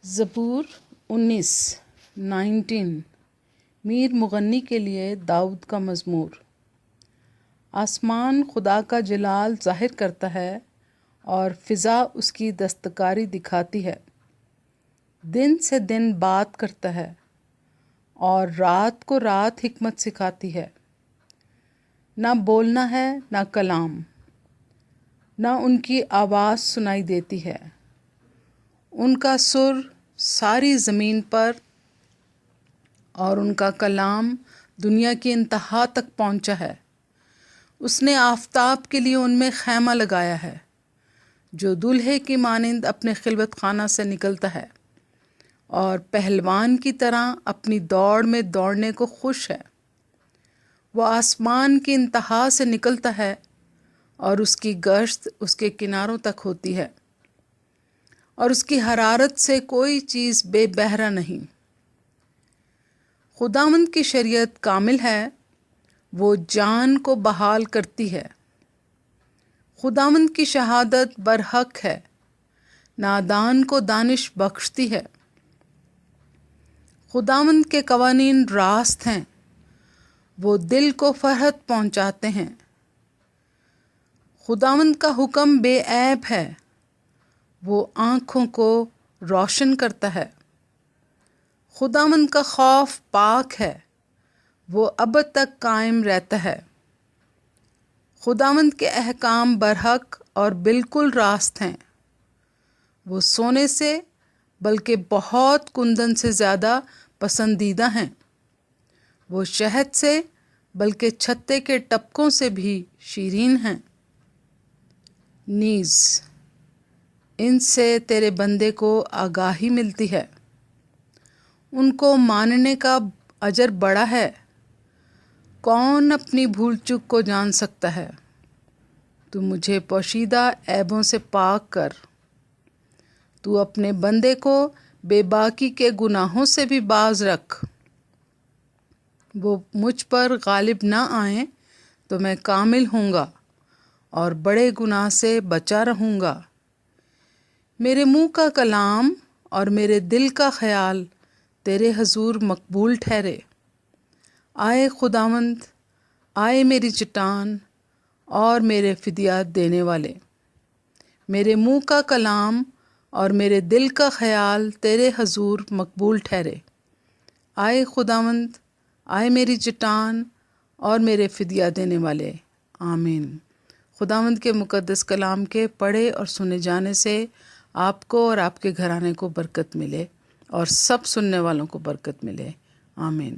زبور 19 میر مغنی کے لیے داؤد کا مزمور۔ آسمان خدا کا جلال ظاہر کرتا ہے اور فضا اس کی دستکاری دکھاتی ہے۔ دن سے دن بات کرتا ہے اور رات کو رات حکمت سکھاتی ہے۔ نہ بولنا ہے نہ کلام، نہ ان کی آواز سنائی دیتی ہے۔ ان کا سر ساری زمین پر اور ان کا کلام دنیا کی انتہا تک پہنچا ہے۔ اس نے آفتاب کے لیے ان میں خیمہ لگایا ہے، جو دلہے کی مانند اپنے خلوت خانہ سے نکلتا ہے اور پہلوان کی طرح اپنی دوڑ میں دوڑنے کو خوش ہے۔ وہ آسمان کی انتہا سے نکلتا ہے اور اس کی گشت اس کے کناروں تک ہوتی ہے، اور اس کی حرارت سے کوئی چیز بے بہرا نہیں۔ خداوند کی شریعت کامل ہے، وہ جان کو بحال کرتی ہے۔ خداوند کی شہادت برحق ہے، نادان کو دانش بخشتی ہے۔ خداوند کے قوانین راست ہیں، وہ دل کو فرحت پہنچاتے ہیں۔ خداوند کا حکم بے عیب ہے، وہ آنکھوں کو روشن کرتا ہے۔ خداوند کا خوف پاک ہے، وہ ابد تک قائم رہتا ہے۔ خداوند کے احکام برحق اور بالکل راست ہیں، وہ سونے سے بلکہ بہت کندن سے زیادہ پسندیدہ ہیں، وہ شہد سے بلکہ چھتے کے ٹپکوں سے بھی شیرین ہیں۔ نیز ان سے تیرے بندے کو آگاہی ملتی ہے، ان کو ماننے کا اجر بڑا ہے۔ کون اپنی بھول چک کو جان سکتا ہے؟ تو مجھے پوشیدہ عیبوں سے پاک کر۔ تو اپنے بندے کو بے باکی کے گناہوں سے بھی باز رکھ۔ وہ مجھ پر غالب نہ آئیں تو میں کامل ہوں گا اور بڑے گناہ سے بچا رہوں گا۔ میرے منہ کا کلام اور میرے دل کا خیال تیرے حضور مقبول ٹھہرے۔ آئے خداوند، آئے میری چٹان اور میرے فدیہ دینے والے۔ میرے منہ کا کلام اور میرے دل کا خیال تیرے حضور مقبول ٹھہرے۔ آئے خداوند، آئے میری چٹان اور میرے فدیہ دینے والے۔ آمین۔ خداوند کے مقدس کلام کے پڑھے اور سنے جانے سے آپ کو اور آپ کے گھرانے کو برکت ملے اور سب سننے والوں کو برکت ملے۔ آمین۔